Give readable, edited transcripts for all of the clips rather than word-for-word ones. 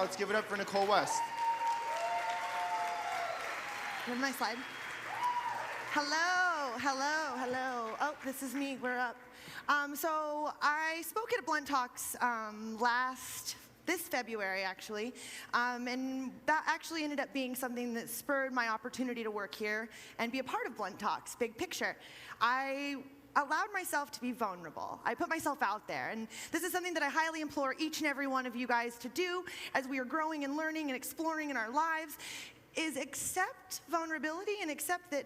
Let's give it up for Nichole West. Where's my slide? Hello, hello, hello. Oh, this is me, we're up. So I spoke at a Blunt Talks this February, actually, and that actually ended up being something that spurred my opportunity to work here and be a part of Blunt Talks, big picture. I allowed myself to be vulnerable. I put myself out there, and this is something that I highly implore each and every one of you guys to do as we are growing and learning and exploring in our lives, is accept vulnerability and accept that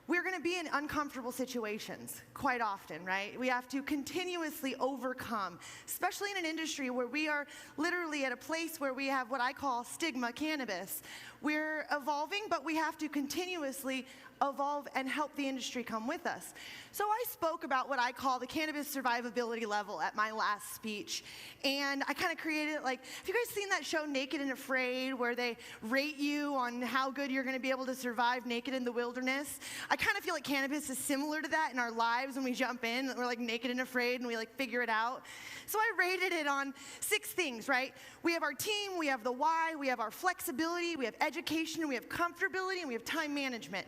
we're going to be in uncomfortable situations quite often, right? We have to continuously overcome, especially in an industry where we are literally at a place where we have what I call stigma cannabis. We're evolving, but we have to continuously evolve and help the industry come with us. So I spoke about what I call the cannabis survivability level at my last speech. And I kind of created it like, have you guys seen that show Naked and Afraid, where they rate you on how good you're going to be able to survive naked in the wilderness? I kind of feel like cannabis is similar to that in our lives when we jump in. We're like naked and afraid and we like figure it out. So I rated it on 6 things, right? We have our team, we have the why, we have our flexibility, we have education, we have comfortability, and we have time management.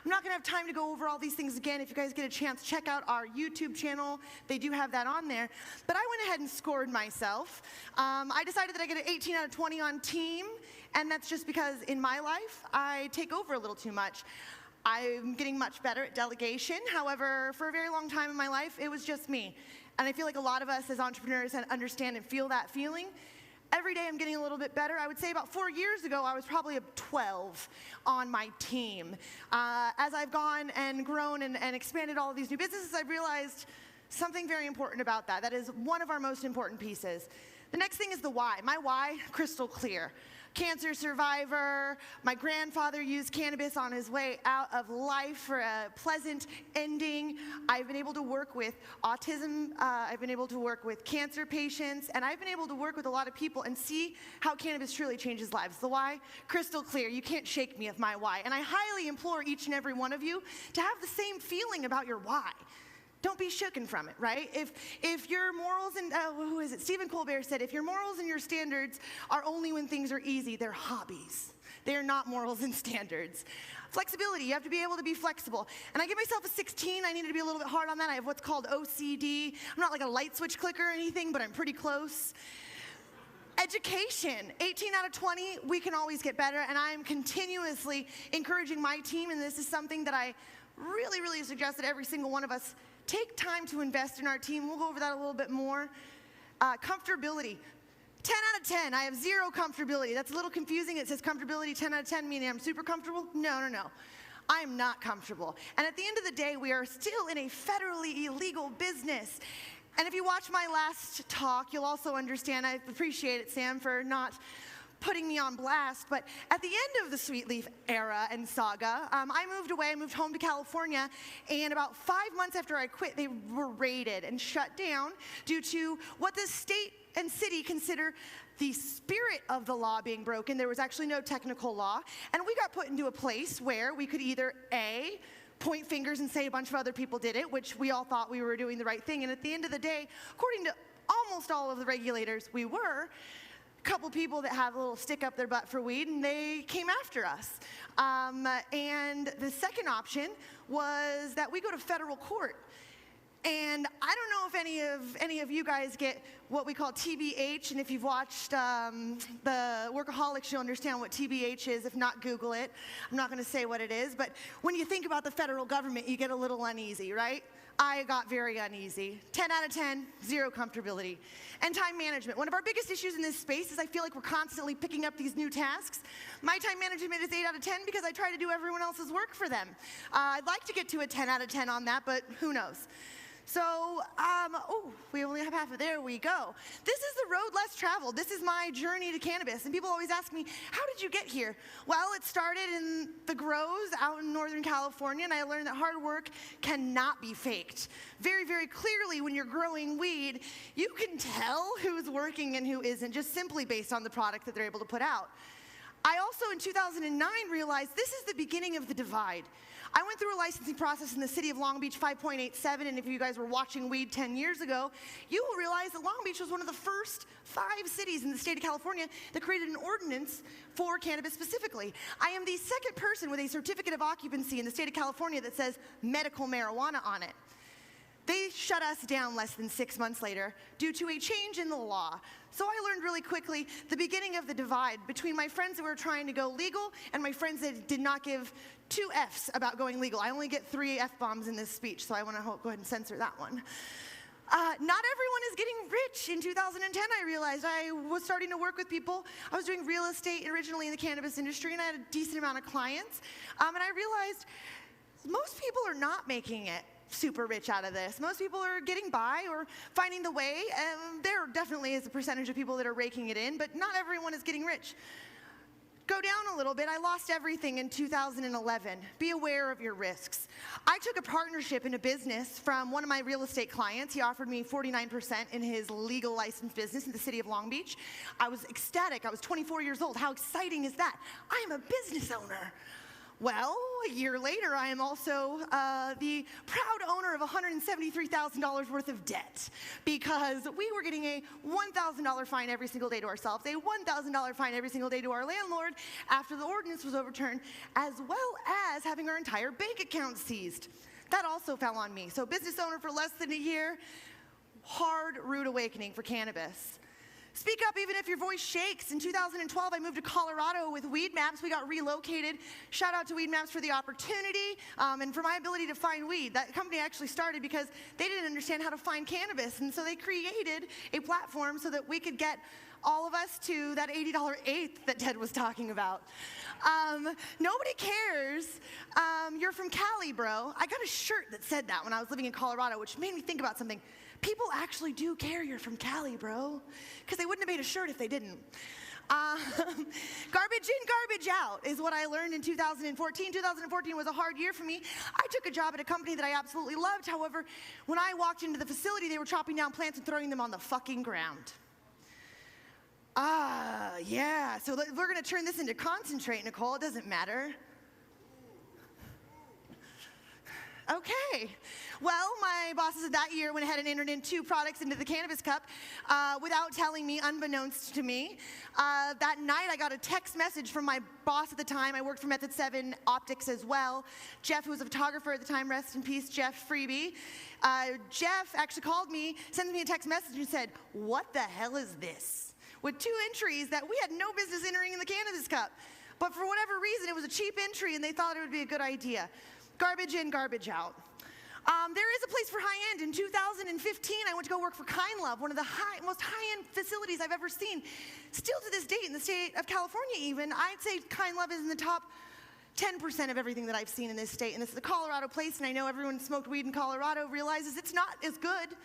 I'm not going to have time to go over all these things again. If you guys get a chance, check out our YouTube channel. They do have that on there. But I went ahead and scored myself. I decided that I get an 18 out of 20 on team, and that's just because in my life, I take over a little too much. I'm getting much better at delegation. However, for a very long time in my life, it was just me. And I feel like a lot of us as entrepreneurs understand and feel that feeling. Every day I'm getting a little bit better. I would say about 4 years ago, I was probably a 12 on my team. As I've gone and grown and expanded all of these new businesses, I've realized something very important about that. That is one of our most important pieces. The next thing is the why. My why, crystal clear. Cancer survivor. My grandfather used cannabis on his way out of life for a pleasant ending. I've been able to work with autism. I've been able to work with cancer patients. And I've been able to work with a lot of people and see how cannabis truly changes lives. The why, crystal clear. You can't shake me of my why. And I highly implore each and every one of you to have the same feeling about your why. Don't be shooken from it, right? If your morals and, who is it? Stephen Colbert said, if your morals and your standards are only when things are easy, they're hobbies. They're not morals and standards. Flexibility, you have to be able to be flexible. And I give myself a 16, I need to be a little bit hard on that. I have what's called OCD. I'm not like a light switch clicker or anything, but I'm pretty close. Education, 18 out of 20, we can always get better, and I'm continuously encouraging my team, and this is something that I really, really suggest that every single one of us take time to invest in our team. We'll go over that a little bit more. Comfortability. 10 out of 10. I have 0 comfortability. That's a little confusing. It says comfortability 10 out of 10, meaning I'm super comfortable. No, no, no. I am not comfortable. And at the end of the day, we are still in a federally illegal business. And if you watch my last talk, you'll also understand. I appreciate it, Sam, for not putting me on blast, but at the end of the Sweet Leaf era and saga, I moved away. I moved home to California, and about 5 months after I quit, they were raided and shut down due to what the state and city consider the spirit of the law being broken. There was actually no technical law, and we got put into a place where we could either A, point fingers and say a bunch of other people did it, which we all thought we were doing the right thing, and at the end of the day, according to almost all of the regulators, we were. Couple people that have a little stick up their butt for weed, and they came after us. And the second option was that we go to federal court. And I don't know if any of you guys get what we call TBH, and if you've watched the Workaholics, you'll understand what TBH is. If not, Google it. I'm not going to say what it is, but when you think about the federal government, you get a little uneasy, right? I got very uneasy. 10 out of 10, 0 comfortability. And time management. One of our biggest issues in this space is I feel like we're constantly picking up these new tasks. My time management is 8 out of 10 because I try to do everyone else's work for them. I'd like to get to a 10 out of 10 on that, but who knows? So, we only have half of, there we go. This is the road less traveled. This is my journey to cannabis. And people always ask me, how did you get here? Well, it started in the grows out in Northern California, and I learned that hard work cannot be faked. Very, very clearly, when you're growing weed, you can tell who's working and who isn't, just simply based on the product that they're able to put out. I also, in 2009, realized this is the beginning of the divide. I went through a licensing process in the city of Long Beach 5.87, and if you guys were watching weed 10 years ago, you will realize that Long Beach was one of the first 5 cities in the state of California that created an ordinance for cannabis specifically. I am the second person with a certificate of occupancy in the state of California that says medical marijuana on it. They shut us down less than 6 months later due to a change in the law. So I learned really quickly the beginning of the divide between my friends that were trying to go legal and my friends that did not give 2 Fs about going legal. I only get 3 F-bombs in this speech, so I want to go ahead and censor that one. Not everyone is getting rich. In 2010, I realized I was starting to work with people. I was doing real estate originally in the cannabis industry, and I had a decent amount of clients. And I realized most people are not making it super rich out of this. Most people are getting by or finding the way, and there definitely is a percentage of people that are raking it in, but not everyone is getting rich. Go down a little bit. I lost everything in 2011. Be aware of your risks. I took a partnership in a business from one of my real estate clients. He offered me 49% in his legal licensed business in the city of Long Beach. I was ecstatic. I was 24 years old. How exciting is that? I am a business owner. Well, a year later, I am also the proud owner of $173,000 worth of debt because we were getting a $1,000 fine every single day to ourselves, a $1,000 fine every single day to our landlord after the ordinance was overturned, as well as having our entire bank account seized. That also fell on me. So business owner for less than a year, hard, rude awakening for cannabis. Speak up even if your voice shakes. In 2012, I moved to Colorado with Weed Maps. We got relocated. Shout out to Weed Maps for the opportunity and for my ability to find weed. That company actually started because they didn't understand how to find cannabis, and so they created a platform so that we could get all of us to that $80 eighth that Ted was talking about. Nobody cares. You're from Cali, bro. I got a shirt that said that when I was living in Colorado, which made me think about something. People actually do care you're from Cali, bro, because they wouldn't have made a shirt if they didn't. Garbage in, garbage out is what I learned in 2014. 2014 was a hard year for me. I took a job at a company that I absolutely loved. However, when I walked into the facility, they were chopping down plants and throwing them on the fucking ground. Yeah, so we're going to turn this into concentrate, Nichole. It doesn't matter. Okay. Well, my bosses of that year went ahead and entered in 2 products into the Cannabis Cup without telling me, unbeknownst to me. That night, I got a text message from my boss at the time. I worked for Method 7 Optics as well. Jeff, who was a photographer at the time, rest in peace, Jeff Freebie. Jeff actually called me, sent me a text message and said, "What the hell is this?" With 2 entries that we had no business entering in the Cannabis Cup. But for whatever reason, it was a cheap entry and they thought it would be a good idea. Garbage in, garbage out. There is a place for high-end. In 2015, I went to go work for Kind Love, one of the most high-end facilities I've ever seen. Still to this date, in the state of California even, I'd say Kind Love is in the top 10% of everything that I've seen in this state. And this is a Colorado place, and I know everyone who smoked weed in Colorado realizes it's not as good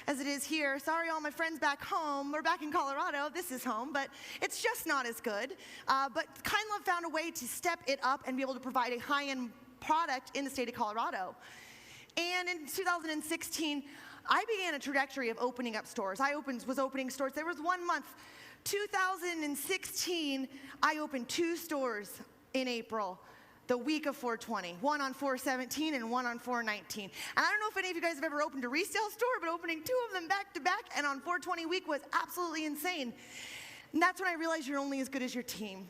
as it is here. Sorry, all my friends back home, or back in Colorado, this is home, but it's just not as good. But Kind Love found a way to step it up and be able to provide a high-end product in the state of Colorado. And in 2016, I began a trajectory of opening up stores. I was opening stores. There was one month, 2016, I opened 2 stores in April, the week of 420. One on 417 and one on 419. And I don't know if any of you guys have ever opened a resale store, but opening 2 of them back to back and on 420 week was absolutely insane. And that's when I realized you're only as good as your team.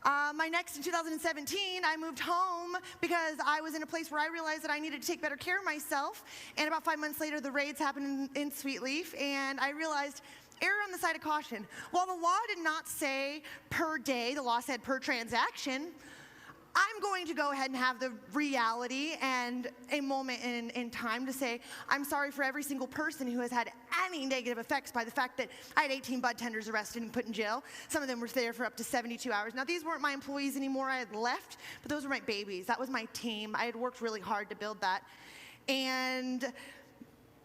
In 2017, I moved home because I was in a place where I realized that I needed to take better care of myself. And about 5 months later, the raids happened in Sweet Leaf, and I realized err on the side of caution. While the law did not say per day, the law said per transaction, I'm going to go ahead and have the reality and a moment in time to say, I'm sorry for every single person who has had any negative effects by the fact that I had 18 bud tenders arrested and put in jail. Some of them were there for up to 72 hours. Now, these weren't my employees anymore. I had left, but those were my babies. That was my team. I had worked really hard to build that. And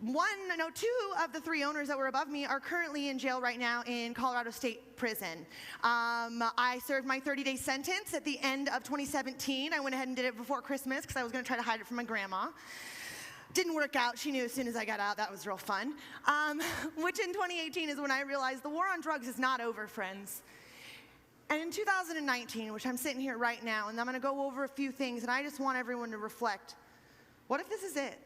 2 of the 3 owners that were above me are currently in jail right now in Colorado State Prison. I served my 30-day sentence at the end of 2017. I went ahead and did it before Christmas because I was going to try to hide it from my grandma. Didn't work out. She knew as soon as I got out. That was real fun. Which in 2018 is when I realized the war on drugs is not over, friends. And in 2019, which I'm sitting here right now, and I'm going to go over a few things, and I just want everyone to reflect, what if this is it?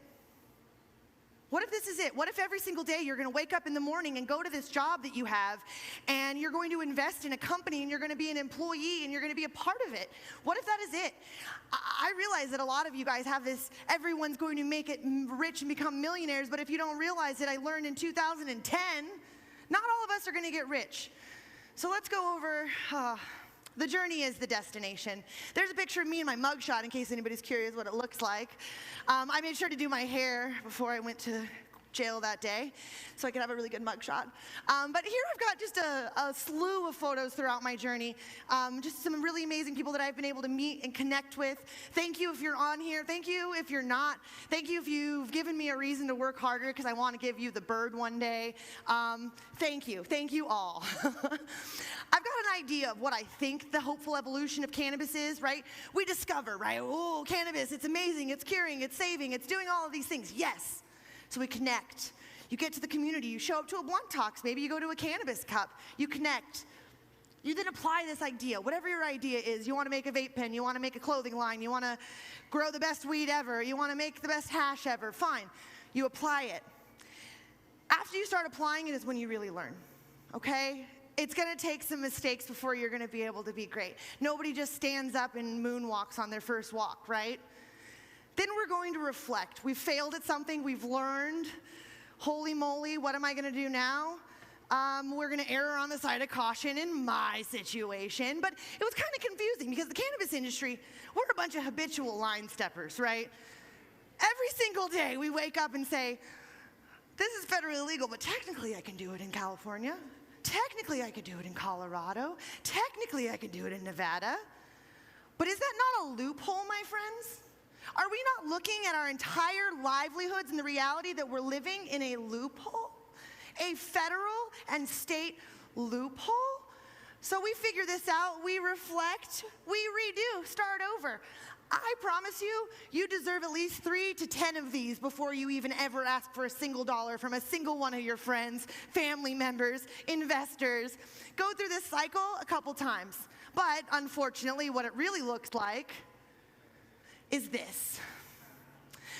What if this is it? What if every single day you're going to wake up in the morning and go to this job that you have, and you're going to invest in a company, and you're going to be an employee, and you're going to be a part of it? What if that is it? I realize that a lot of you guys have this, everyone's going to make it rich and become millionaires, but if you don't realize it, I learned in 2010, not all of us are going to get rich. So let's go over, the journey is the destination. There's a picture of me in my mugshot in case anybody's curious what it looks like. I made sure to do my hair before I went to jail that day so I could have a really good mugshot. But here I've got just a slew of photos throughout my journey. Just some really amazing people that I've been able to meet and connect with. Thank you if you're on here. Thank you if you're not. Thank you if you've given me a reason to work harder because I want to give you the bird one day. Thank you. Thank you all. I've got an idea of what I think the hopeful evolution of cannabis is, right? We discover, right? Oh, cannabis, it's amazing, it's curing, it's saving, it's doing all of these things. Yes. So we connect. You get to the community. You show up to a blunt talks. Maybe you go to a cannabis cup. You connect. You then apply this idea. Whatever your idea is, you want to make a vape pen. You want to make a clothing line. You want to grow the best weed ever. You want to make the best hash ever. Fine. You apply it. After you start applying it is when you really learn. Okay? It's going to take some mistakes before you're going to be able to be great. Nobody just stands up and moonwalks on their first walk, right? Then we're going to reflect. We've failed at something, we've learned. Holy moly, what am I going to do now? We're going to err on the side of caution in my situation. But it was kind of confusing because the cannabis industry, we're a bunch of habitual line steppers, right? Every single day we wake up and say, this is federally illegal, but technically I can do it in California. Technically I could do it in Colorado. Technically I could do it in Nevada. But is that not a loophole, my friends? Are we not looking at our entire livelihoods and the reality that we're living in a loophole? A federal and state loophole? So we figure this out, we reflect, we redo, start over. I promise you, you deserve at least 3 to 10 of these before you even ever ask for a single dollar from a single one of your friends, family members, investors. Go through this cycle a couple times. But unfortunately, what it really looks like is this.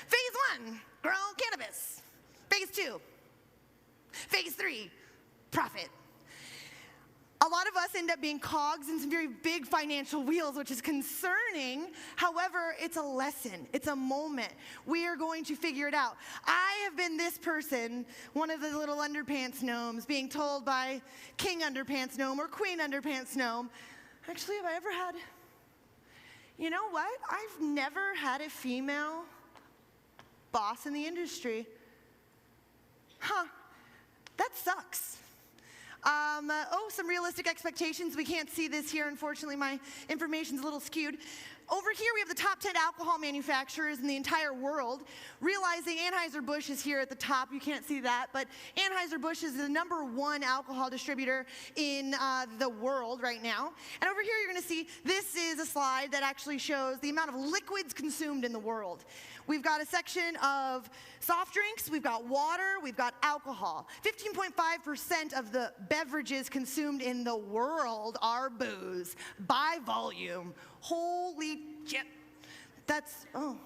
Phase 1, grow cannabis. Phase 2, phase 3, profit. A lot of us end up being cogs in some very big financial wheels, which is concerning. However, it's a lesson. It's a moment. We are going to figure it out. I have been this person, one of the little underpants gnomes, being told by King Underpants Gnome or Queen Underpants Gnome, actually, have I ever had, you know what? I've never had a female boss in the industry. Huh, that sucks. Some realistic expectations. We can't see this here. Unfortunately, my information's a little skewed. Over here, we have the top 10 alcohol manufacturers in the entire world. Realizing Anheuser-Busch is here at the top. You can't see that, but Anheuser-Busch is the #1 alcohol distributor in the world right now. And over here, you're going to see this is a slide that actually shows the amount of liquids consumed in the world. We've got a section of soft drinks, we've got water, we've got alcohol. 15.5% of the beverages consumed in the world are booze by volume. Holy shit. That's, oh.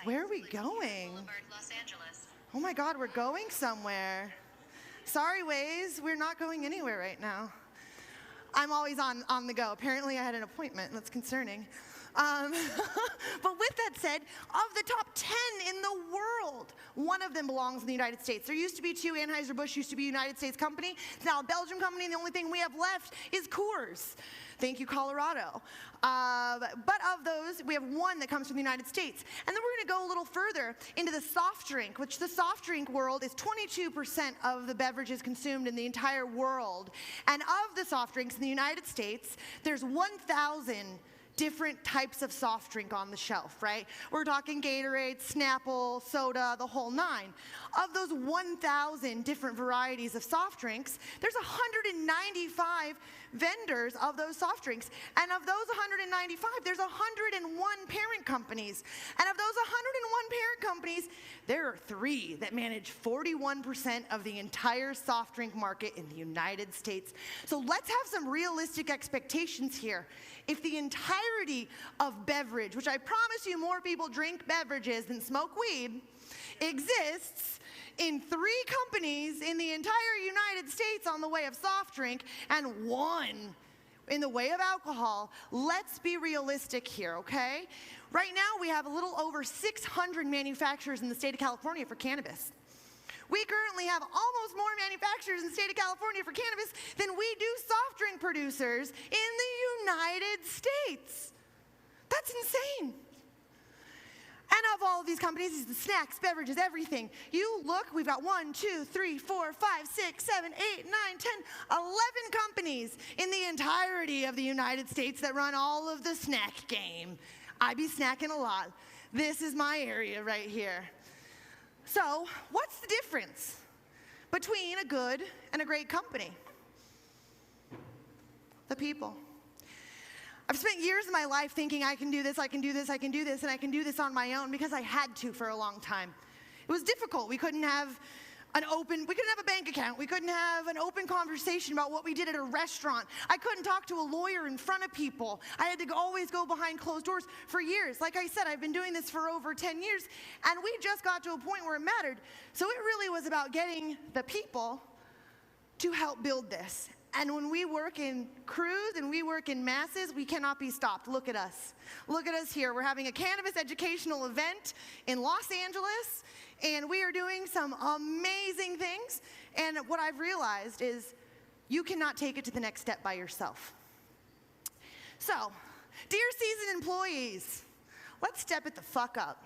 Where are we going? Oh my God, we're going somewhere. Sorry, Waze, we're not going anywhere right now. I'm always on the go. Apparently I had an appointment, that's concerning. But with that said, of the top 10 in the world, one of them belongs in the United States. There used to be 2. Anheuser-Busch used to be a United States company. It's now a Belgian company, and the only thing we have left is Coors. Thank you, Colorado. But of those, we have 1 that comes from the United States. And then we're going to go a little further into the soft drink, which the soft drink world is 22% of the beverages consumed in the entire world. And of the soft drinks in the United States, there's 1,000 different types of soft drink on the shelf, right? We're talking Gatorade, Snapple, soda, the whole nine. Of those 1,000 different varieties of soft drinks, there's 195 vendors of those soft drinks. And of those 195, there's 101 parent companies. And of those 101 parent companies, there are 3 that manage 41% of the entire soft drink market in the United States. So let's have some realistic expectations here. If the entirety of beverage, which I promise you more people drink beverages than smoke weed, exists in 3 companies in the entire United States on the way of soft drink and 1 in the way of alcohol, let's be realistic here, okay? Right now we have a little over 600 manufacturers in the state of California for cannabis. We currently have almost more manufacturers in the state of Cannabis for cannabis than we do soft drink producers in the United States. That's insane. And of all of these companies, the snacks, beverages, everything. You look, we've got 1, 2, 3, 4, 5, 6, 7, 8, 9, 10, 11 companies in the entirety of the United States that run all of the snack game. I be snacking a lot. This is my area right here. So, what's the difference between a good and a great company? The people. I've spent years of my life thinking I can do this, I can do this, I can do this, and I can do this on my own because I had to for a long time. It was difficult. We couldn't have a bank account. We couldn't have an open conversation about what we did at a restaurant. I couldn't talk to a lawyer in front of people. I had to always go behind closed doors for years. Like I said, I've been doing this for over 10 years, and we just got to a point where it mattered. So it really was about getting the people to help build this. And when we work in crews and we work in masses, we cannot be stopped. Look at us. Look at us here. We're having a cannabis educational event in Los Angeles, and we are doing some amazing things. And what I've realized is you cannot take it to the next step by yourself. So, dear seasoned employees, let's step it the fuck up.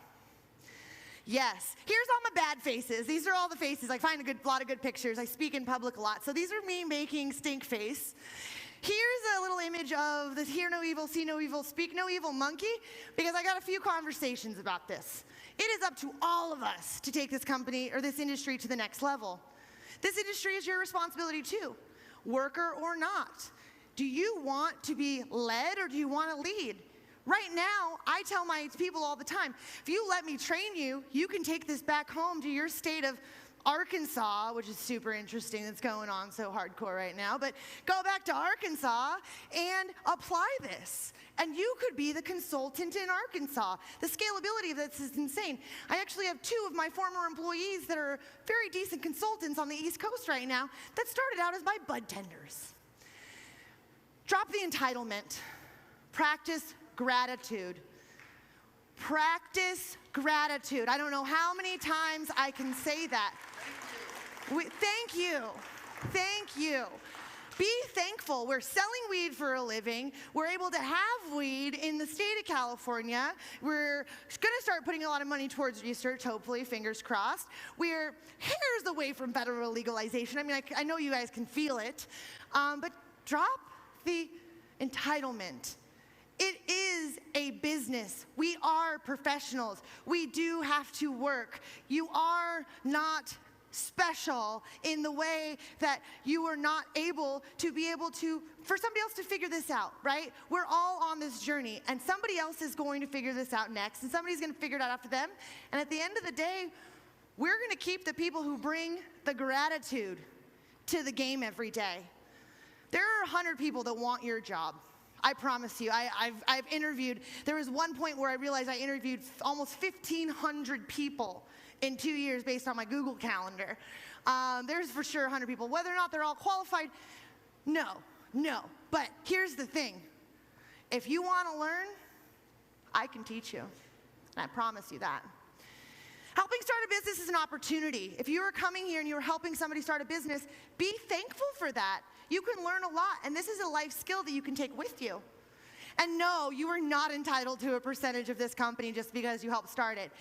Yes, here's all my bad faces. These are all the faces. I find a lot of good pictures. I speak in public a lot. So these are me making stink face. Here's a little image of the hear no evil, see no evil, speak no evil monkey, because I got a few conversations about this. It is up to all of us to take this company or this industry to the next level. This industry is your responsibility too, worker or not. Do you want to be led or do you want to lead? Right now, I tell my people all the time, if you let me train you, you can take this back home to your state of Arkansas, which is super interesting. That's going on so hardcore right now. But go back to Arkansas and apply this. And you could be the consultant in Arkansas. The scalability of this is insane. I actually have 2 of my former employees that are very decent consultants on the East Coast right now that started out as my bud tenders. Drop the entitlement. Practice gratitude. Practice gratitude. I don't know how many times I can say that. Thank you. Thank you. Be thankful. We're selling weed for a living. We're able to have weed in the state of California. We're going to start putting a lot of money towards research, hopefully, fingers crossed. We're hairs away from federal legalization. I mean, I know you guys can feel it. But drop the entitlement. It is a business. We are professionals. We do have to work. You are not special in the way that you are not able to for somebody else to figure this out, right? We're all on this journey, and somebody else is going to figure this out next, and somebody's going to figure it out after them. And at the end of the day, we're going to keep the people who bring the gratitude to the game every day. There are 100 people that want your job. I promise you. I've interviewed. There was one point where I realized I interviewed almost 1,500 people in 2 years based on my Google Calendar. There's for sure 100 people. Whether or not they're all qualified, no. But here's the thing. If you want to learn, I can teach you. And I promise you that. Helping start a business is an opportunity. If you are coming here and you're helping somebody start a business, be thankful for that. You can learn a lot, and this is a life skill that you can take with you. And no, you are not entitled to a percentage of this company just because you helped start it.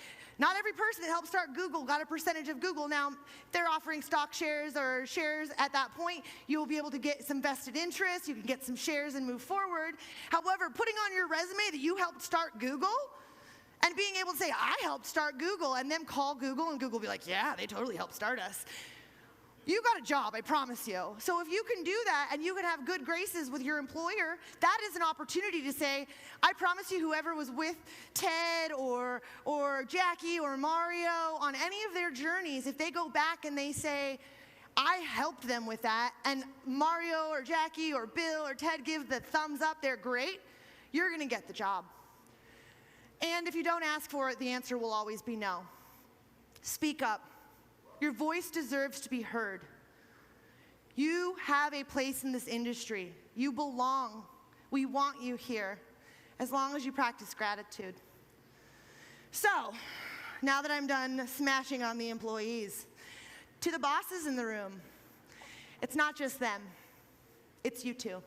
Not every person that helped start Google got a percentage of Google. Now, if they're offering stock shares or shares at that point, you'll be able to get some vested interest, you can get some shares and move forward. However, putting on your resume that you helped start Google, and being able to say, I helped start Google, and then call Google, and Google will be like, yeah, they totally helped start us. You got a job, I promise you. So if you can do that and you can have good graces with your employer, that is an opportunity to say, I promise you whoever was with Ted or Jackie or Mario on any of their journeys, if they go back and they say, I helped them with that, and Mario or Jackie or Bill or Ted give the thumbs up, they're great, you're gonna get the job. And if you don't ask for it, the answer will always be no. Speak up. Your voice deserves to be heard. You have a place in this industry. You belong. We want you here, as long as you practice gratitude. So, now that I'm done smashing on the employees, to the bosses in the room, it's not just them, it's you too.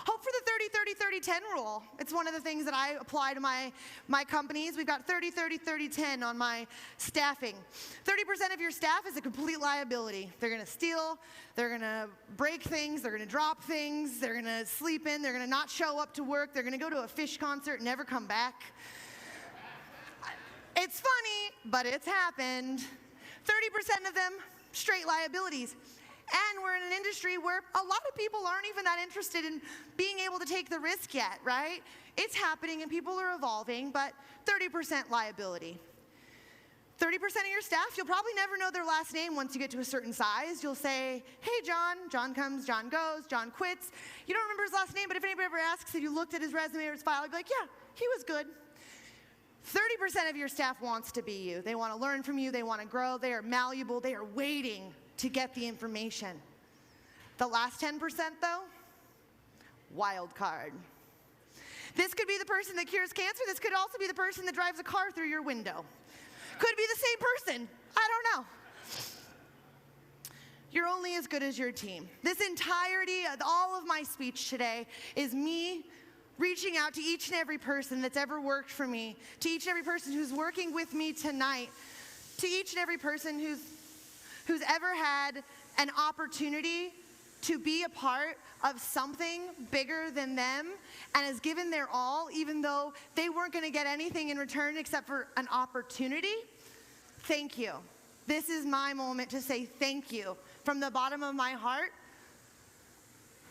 Hope for the 30-30-30-10 rule. It's one of the things that I apply to my companies. We've got 30-30-30-10 on my staffing. 30% of your staff is a complete liability. They're gonna steal, they're gonna break things, they're gonna drop things, they're gonna sleep in, they're gonna not show up to work, they're gonna go to a Fish concert and never come back. It's funny, but it's happened. 30% of them, straight liabilities. And we're in an industry where a lot of people aren't even that interested in being able to take the risk yet, right? It's happening and people are evolving, but 30% liability. 30% of your staff, you'll probably never know their last name once you get to a certain size. You'll say, hey, John. John comes, John goes, John quits. You don't remember his last name, but if anybody ever asks if you looked at his resume or his file, you'd be like, yeah, he was good. 30% of your staff wants to be you. They want to learn from you. They want to grow. They are malleable. They are waiting to get the information. The last 10% though, wild card. This could be the person that cures cancer. This could also be the person that drives a car through your window. Could be the same person. I don't know. You're only as good as your team. This entirety of all of my speech today is me reaching out to each and every person that's ever worked for me, to each and every person who's working with me tonight, to each and every person who's ever had an opportunity to be a part of something bigger than them and has given their all, even though they weren't going to get anything in return except for an opportunity. Thank you. This is my moment to say thank you from the bottom of my heart,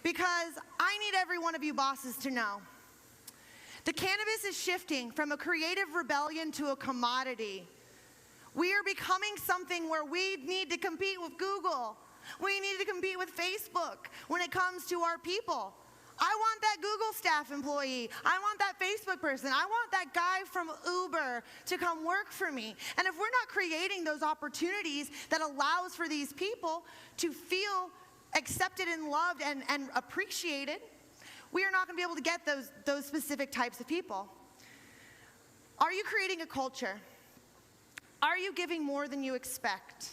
because I need every one of you bosses to know the cannabis is shifting from a creative rebellion to a commodity. We are becoming something where we need to compete with Google. We need to compete with Facebook when it comes to our people. I want that Google staff employee. I want that Facebook person. I want that guy from Uber to come work for me. And if we're not creating those opportunities that allows for these people to feel accepted and loved and appreciated, we are not going to be able to get those specific types of people. Are you creating a culture? Are you giving more than you expect?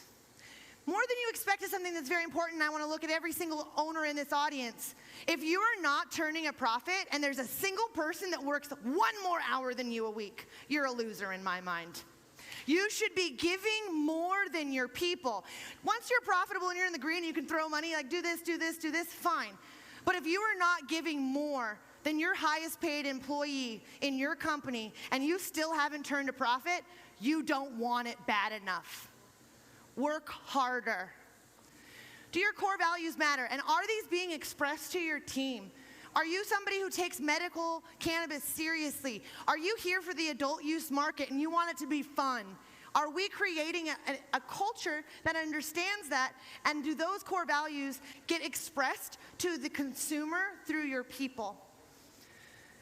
More than you expect is something that's very important. I want to look at every single owner in this audience. If you are not turning a profit and there's a single person that works one more hour than you a week, you're a loser in my mind. You should be giving more than your people. Once you're profitable and you're in the green, you can throw money, like do this, fine. But if you are not giving more than your highest paid employee in your company and you still haven't turned a profit, you don't want it bad enough. Work harder. Do your core values matter? And are these being expressed to your team? Are you somebody who takes medical cannabis seriously? Are you here for the adult use market and you want it to be fun? Are we creating a culture that understands that? And do those core values get expressed to the consumer through your people?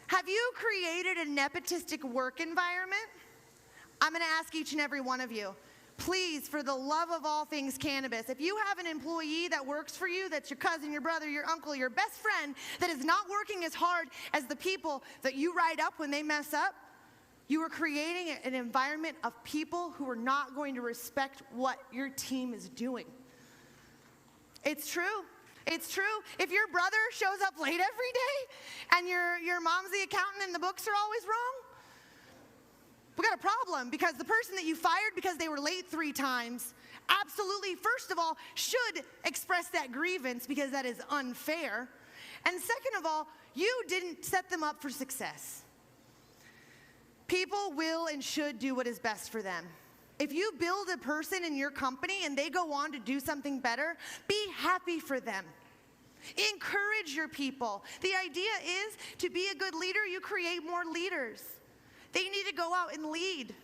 Have you created a nepotistic work environment? I'm going to ask each and every one of you, please, for the love of all things cannabis, if you have an employee that works for you, that's your cousin, your brother, your uncle, your best friend, that is not working as hard as the people that you write up when they mess up, you are creating an environment of people who are not going to respect what your team is doing. It's true. It's true. If your brother shows up late every day and your mom's the accountant and the books are always wrong, we got a problem, because the person that you fired because they were late 3 times absolutely, first of all, should express that grievance, because that is unfair. And second of all, you didn't set them up for success. People will and should do what is best for them. If you build a person in your company and they go on to do something better, be happy for them. Encourage your people. The idea is, to be a good leader, you create more leaders. They need to go out and lead.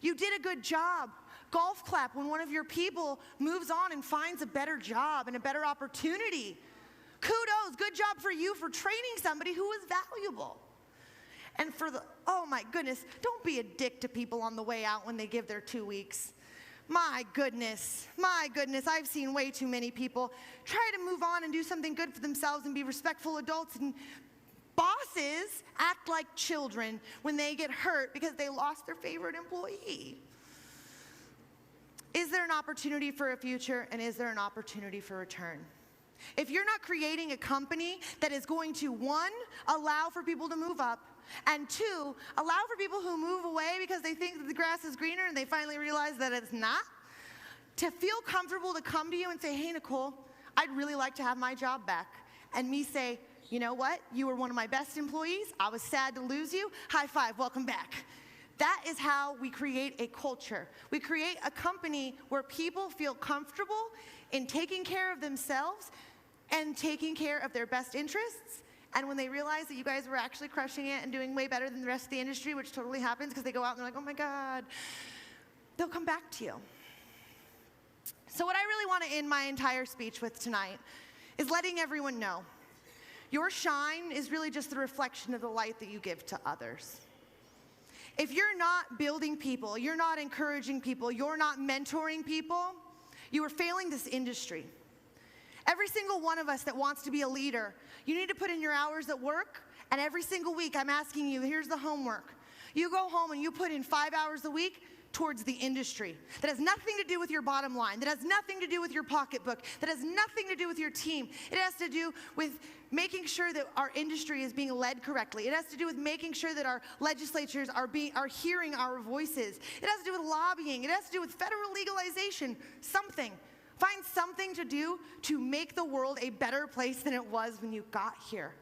You did a good job. Golf clap when one of your people moves on and finds a better job and a better opportunity. Kudos, good job for you for training somebody who is valuable. And oh my goodness, don't be a dick to people on the way out when they give their 2 weeks. My goodness, I've seen way too many people try to move on and do something good for themselves and be respectful adults, and bosses act like children when they get hurt because they lost their favorite employee. Is there an opportunity for a future, and is there an opportunity for return? If you're not creating a company that is going to, 1, allow for people to move up, and 2, allow for people who move away because they think that the grass is greener and they finally realize that it's not, to feel comfortable to come to you and say, hey, Nichole, I'd really like to have my job back. And me say, you know what? You were one of my best employees. I was sad to lose you. High five, welcome back. That is how we create a culture. We create a company where people feel comfortable in taking care of themselves and taking care of their best interests. And when they realize that you guys were actually crushing it and doing way better than the rest of the industry, which totally happens because they go out and they're like, oh my God, they'll come back to you. So what I really want to end my entire speech with tonight is letting everyone know your shine is really just the reflection of the light that you give to others. If you're not building people, you're not encouraging people, you're not mentoring people, you are failing this industry. Every single one of us that wants to be a leader, you need to put in your hours at work, and every single week I'm asking you, here's the homework. You go home and you put in 5 hours a week towards the industry. That has nothing to do with your bottom line. That has nothing to do with your pocketbook. That has nothing to do with your team. It has to do with making sure that our industry is being led correctly. It has to do with making sure that our legislatures are hearing our voices. It has to do with lobbying. It has to do with federal legalization. Something. Find something to do to make the world a better place than it was when you got here.